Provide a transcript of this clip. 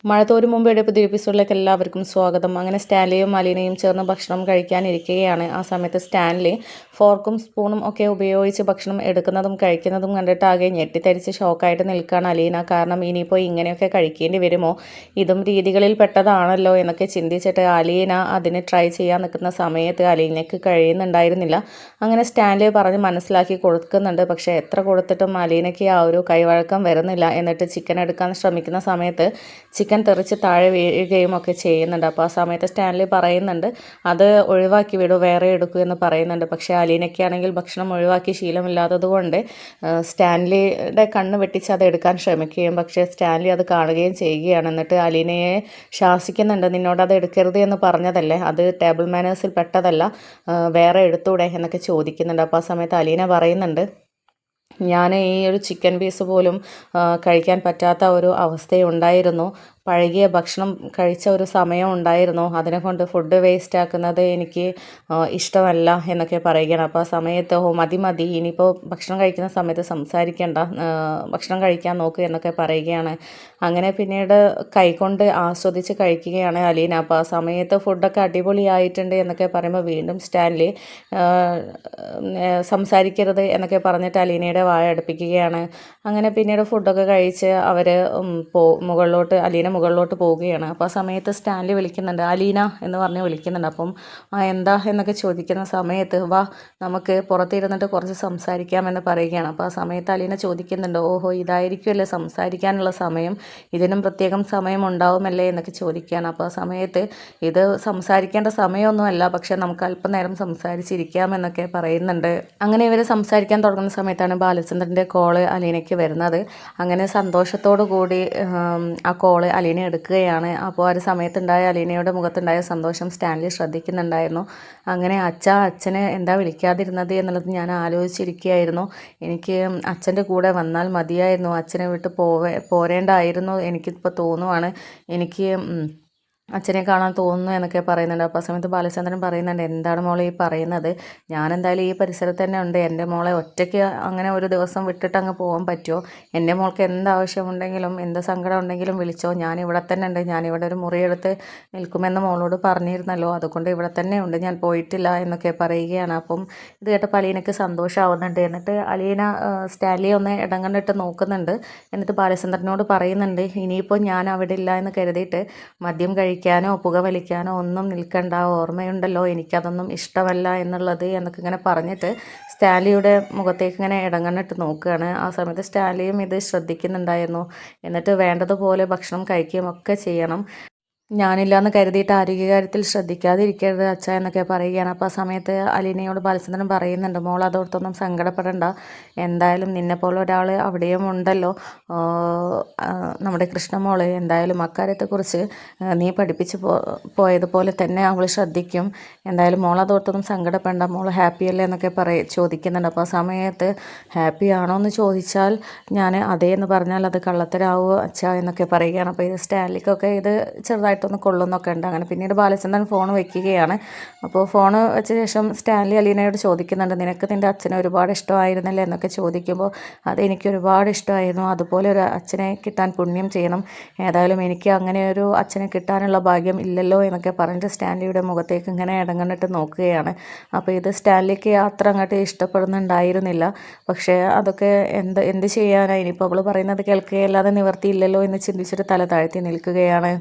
മഴ തോരും മുമ്പ് പുതിയ എപ്പിസോഡിലേക്ക് എല്ലാവർക്കും സ്വാഗതം. അങ്ങനെ സ്റ്റാൻലിയും അലീനയും ചേർന്ന് ഭക്ഷണം കഴിക്കാനിരിക്കുകയാണ്. ആ സമയത്ത് സ്റ്റാൻലി ഫോർക്കും സ്പൂണും ഒക്കെ ഉപയോഗിച്ച് ഭക്ഷണം എടുക്കുന്നതും കഴിക്കുന്നതും കണ്ടിട്ട് ആകെ ഞെട്ടിത്തരിച്ച് ഷോക്കായിട്ട് നിൽക്കുകയാണ് അലീന. കാരണം ഇനിയിപ്പോൾ ഇങ്ങനെയൊക്കെ കഴിക്കേണ്ടി വരുമോ, ഇതും രീതികളിൽ പെട്ടതാണല്ലോ എന്നൊക്കെ ചിന്തിച്ചിട്ട് അലീന അതിന് ട്രൈ ചെയ്യാൻ നിൽക്കുന്ന സമയത്ത് അലീനയ്ക്ക് കഴിയുന്നുണ്ടായിരുന്നില്ല. അങ്ങനെ സ്റ്റാൻലി പറഞ്ഞ് മനസ്സിലാക്കി കൊടുക്കുന്നുണ്ട്. പക്ഷേ എത്ര കൊടുത്തിട്ടും അലീനയ്ക്ക് ആ ഒരു കൈവഴക്കം വരുന്നില്ല. എന്നിട്ട് ചിക്കൻ എടുക്കാൻ ശ്രമിക്കുന്ന സമയത്ത് ചിക്കൻ തെറിച്ച് താഴെ വീഴുകയും ഒക്കെ ചെയ്യുന്നുണ്ട്. അപ്പോൾ ആ സമയത്ത് സ്റ്റാൻലി പറയുന്നുണ്ട്, അത് ഒഴിവാക്കി വിടൂ, വേറെ എടുക്കൂ എന്ന് പറയുന്നുണ്ട്. പക്ഷേ അലീനയ്ക്കാണെങ്കിൽ ഭക്ഷണം ഒഴിവാക്കി ശീലമില്ലാത്തത് കൊണ്ട് സ്റ്റാൻലിയുടെ കണ്ണ് വെട്ടിച്ച് അത് എടുക്കാൻ ശ്രമിക്കുകയും പക്ഷേ സ്റ്റാൻലി അത് കാണുകയും ചെയ്യുകയാണ്. എന്നിട്ട് അലീനയെ ശാസിക്കുന്നുണ്ട്, നിന്നോട് അത് എടുക്കരുത് എന്ന് പറഞ്ഞതല്ലേ, അത് ടേബിൾ മാനേഴ്സിൽ പെട്ടതല്ല, വേറെ എടുത്തൂടെ എന്നൊക്കെ ചോദിക്കുന്നുണ്ട്. അപ്പോൾ ആ സമയത്ത് അലീന പറയുന്നുണ്ട്, ഞാൻ ഈ ഒരു ചിക്കൻ പീസ് പോലും കഴിക്കാൻ പറ്റാത്ത ഒരു അവസ്ഥയുണ്ടായിരുന്നു. പഴകിയ ഭക്ഷണം കഴിച്ച ഒരു സമയം ഉണ്ടായിരുന്നു. അതിനെക്കൊണ്ട് ഫുഡ് വേസ്റ്റ് ആക്കുന്നത് എനിക്ക് ഇഷ്ടമല്ല എന്നൊക്കെ പറയുകയാണ്. അപ്പോൾ ആ സമയത്ത് മതി മതി, ഇനിയിപ്പോൾ ഭക്ഷണം കഴിക്കുന്ന സമയത്ത് സംസാരിക്കേണ്ട, ഭക്ഷണം കഴിക്കാൻ നോക്കുക എന്നൊക്കെ പറയുകയാണ്. അങ്ങനെ പിന്നീട് കൈകൊണ്ട് ആസ്വദിച്ച് കഴിക്കുകയാണ് അലീന. അപ്പോൾ ആ സമയത്ത് ഫുഡൊക്കെ അടിപൊളിയായിട്ടുണ്ട് എന്നൊക്കെ പറയുമ്പോൾ വീണ്ടും സ്റ്റാൻലി സംസാരിക്കരുത് എന്നൊക്കെ പറഞ്ഞിട്ട് അലീനയുടെ വായ അടുപ്പിക്കുകയാണ്. അങ്ങനെ പിന്നീട് ഫുഡൊക്കെ കഴിച്ച് അവർ അലീന മുകളിലോട്ട് പോവുകയാണ്. അപ്പോൾ ആ സമയത്ത് സ്റ്റാൻലി വിളിക്കുന്നുണ്ട്, അലീന എന്ന് പറഞ്ഞ് വിളിക്കുന്നുണ്ട്. അപ്പം എന്താ എന്നൊക്കെ ചോദിക്കുന്ന സമയത്ത് വാ നമുക്ക് പുറത്തിരുന്നിട്ട് കുറച്ച് സംസാരിക്കാമെന്ന് പറയുകയാണ്. അപ്പോൾ ആ സമയത്ത് അലീന ചോദിക്കുന്നുണ്ട്, ഓഹോ ഇതായിരിക്കുമല്ലേ സംസാരിക്കാനുള്ള സമയം, ഇതിനും പ്രത്യേകം സമയം ഉണ്ടാവുമല്ലേ എന്നൊക്കെ ചോദിക്കുകയാണ്. അപ്പോൾ ആ സമയത്ത് ഇത് സംസാരിക്കേണ്ട സമയമൊന്നുമല്ല, പക്ഷെ നമുക്ക് അല്പനേരം സംസാരിച്ചിരിക്കാമെന്നൊക്കെ പറയുന്നുണ്ട്. അങ്ങനെ ഇവർ സംസാരിക്കാൻ തുടങ്ങുന്ന സമയത്താണ് ബാലചന്ദ്രൻ്റെ കോള് അലീനയ്ക്ക് വരുന്നത്. അങ്ങനെ സന്തോഷത്തോടു കൂടി ആ കോള് അലീന എടുക്കുകയാണ്. അപ്പോൾ ആ ഒരു സമയത്തുണ്ടായ അലീനയുടെ മുഖത്തുണ്ടായ സന്തോഷം സ്റ്റാൻലി ശ്രദ്ധിക്കുന്നുണ്ടായിരുന്നു. അങ്ങനെ അച്ഛനെ എന്താ വിളിക്കാതിരുന്നത് എന്നുള്ളത് ഞാൻ ആലോചിച്ചിരിക്കുകയായിരുന്നു. എനിക്ക് അച്ഛൻ്റെ കൂടെ വന്നാൽ മതിയായിരുന്നു, അച്ഛനെ വിട്ട് പോരേണ്ടായിരുന്നു എനിക്കിപ്പോൾ തോന്നുവാണ്, എനിക്ക് അച്ഛനെ കാണാൻ തോന്നുന്നു എന്നൊക്കെ പറയുന്നുണ്ട്. അപ്പോൾ ആ സമയത്ത് ബാലചന്ദ്രൻ പറയുന്നുണ്ട്, എന്താണ് മോളെ ഈ പറയുന്നത്, ഞാൻ എന്തായാലും ഈ പരിസരത്ത് തന്നെ ഉണ്ട്, എൻ്റെ മോളെ ഒറ്റയ്ക്ക് അങ്ങനെ ഒരു ദിവസം വിട്ടിട്ട് അങ്ങ് പോകാൻ പറ്റുമോ, എൻ്റെ മോൾക്ക് എന്താവശ്യമുണ്ടെങ്കിലും എന്ത് സങ്കടം ഉണ്ടെങ്കിലും വിളിച്ചോ, ഞാൻ ഇവിടെ തന്നെ ഉണ്ട്, ഞാനിവിടെ ഒരു മുറിയെടുത്ത് നിൽക്കുമെന്ന് മോളോട് പറഞ്ഞിരുന്നല്ലോ, അതുകൊണ്ട് ഇവിടെ തന്നെ ഉണ്ട്, ഞാൻ പോയിട്ടില്ല എന്നൊക്കെ പറയുകയാണ്. അപ്പം ഇത് കേട്ടപ്പോൾ അലീനയ്ക്ക് സന്തോഷമാവുന്നുണ്ട്. എന്നിട്ട് അലീന സ്റ്റാൻലിയെ ഒന്ന് ഇടം കണ്ടിട്ട് നോക്കുന്നുണ്ട്. എന്നിട്ട് ബാലചന്ദ്രനോട് പറയുന്നുണ്ട്, ഇനിയിപ്പോൾ ഞാൻ അവിടെ ഇല്ല എന്ന് കരുതിയിട്ട് മദ്യം കഴിക്കാനോ പുകവലിക്കാനോ ഒന്നും നിൽക്കണ്ട, ഓർമ്മയുണ്ടല്ലോ എനിക്കതൊന്നും ഇഷ്ടമല്ല എന്നുള്ളത് എന്നൊക്കെ ഇങ്ങനെ പറഞ്ഞിട്ട് സ്റ്റാൻലിയുടെ മുഖത്തേക്ക് ഇങ്ങനെ ഇടങ്ങണ്ണിട്ട് നോക്കുകയാണ്. ആ സമയത്ത് സ്റ്റാൻലിയും ഇത് ശ്രദ്ധിക്കുന്നുണ്ടായിരുന്നു. എന്നിട്ട് വേണ്ടതുപോലെ ഭക്ഷണം കഴിക്കുകയും ഒക്കെ ചെയ്യണം, ഞാനില്ലാന്ന് കരുതിയിട്ട് ആരോഗ്യകാര്യത്തിൽ ശ്രദ്ധിക്കാതിരിക്കരുത് അച്ഛ എന്നൊക്കെ പറയുകയാണ്. അപ്പോൾ ആ സമയത്ത് അലീനയോട് ബാലചന്ദ്രൻ പറയുന്നുണ്ട്, മോൾ അതോർത്തൊന്നും സങ്കടപ്പെടണ്ട, എന്തായാലും നിന്നെപ്പോലെ ഒരാൾ അവിടെയും ഉണ്ടല്ലോ, നമ്മുടെ കൃഷ്ണമോൾ, എന്തായാലും അക്കാര്യത്തെക്കുറിച്ച് നീ പഠിപ്പിച്ച് പോയതുപോലെ തന്നെ അവൾ ശ്രദ്ധിക്കും, എന്തായാലും മോൾ അതോർത്തൊന്നും സങ്കടപ്പെടണ്ട, മോൾ ഹാപ്പിയല്ലേ എന്നൊക്കെ ചോദിക്കുന്നുണ്ട്. അപ്പോൾ ആ സമയത്ത് ഹാപ്പി ആണോ എന്ന് ചോദിച്ചാൽ ഞാൻ അതേ എന്ന് പറഞ്ഞാൽ അത് കള്ളത്തരാവോ അച്ഛ എന്നൊക്കെ പറയുകയാണ്. അപ്പോൾ ഇത് സ്റ്റാൻലിക്കൊക്കെ ഇത് ചെറുതായിട്ടൊന്ന് കൊള്ളുന്നൊക്കെ ഉണ്ട്. അങ്ങനെ പിന്നീട് ബാലചന്ദ്രൻ ഫോൺ വയ്ക്കുകയാണ്. അപ്പോൾ ഫോൺ വെച്ച ശേഷം സ്റ്റാൻലി അലീനയോട് ചോദിക്കുന്നുണ്ട്, നിനക്ക് നിൻ്റെ അച്ഛനെ ഒരുപാട് ഇഷ്ടമായിരുന്നല്ലേ എന്നൊക്കെ ചോദിക്കുമ്പോൾ അതെനിക്ക് ഒരുപാട് ഇഷ്ടമായിരുന്നു, അതുപോലെ ഒരു അച്ഛനെ കിട്ടാൻ പുണ്യം ചെയ്യണം, ഏതായാലും എനിക്ക് അങ്ങനെ ഒരു അച്ഛനെ കിട്ടാനുള്ള ഭാഗ്യം ഇല്ലല്ലോ എന്നൊക്കെ പറഞ്ഞിട്ട് സ്റ്റാൻലിയുടെ മുഖത്തേക്ക് ഇങ്ങനെ ഇടങ്ങണ്ണിട്ട് നോക്കുകയാണ്. അപ്പോൾ ഇത് സ്റ്റാൻലിക്ക് അത്ര അങ്ങോട്ട് ഇഷ്ടപ്പെടുന്നുണ്ടായിരുന്നില്ല. പക്ഷേ അതൊക്കെ എന്ത് ചെയ്യാനാണ്, ഇനിയിപ്പോൾ അവൾ പറയുന്നത് കേൾക്കുകയല്ലാതെ നിവർത്തിയില്ലല്ലോ എന്ന് ചിന്തിച്ചിട്ട് തല താഴ്ത്തി നിൽക്കുകയാണ്.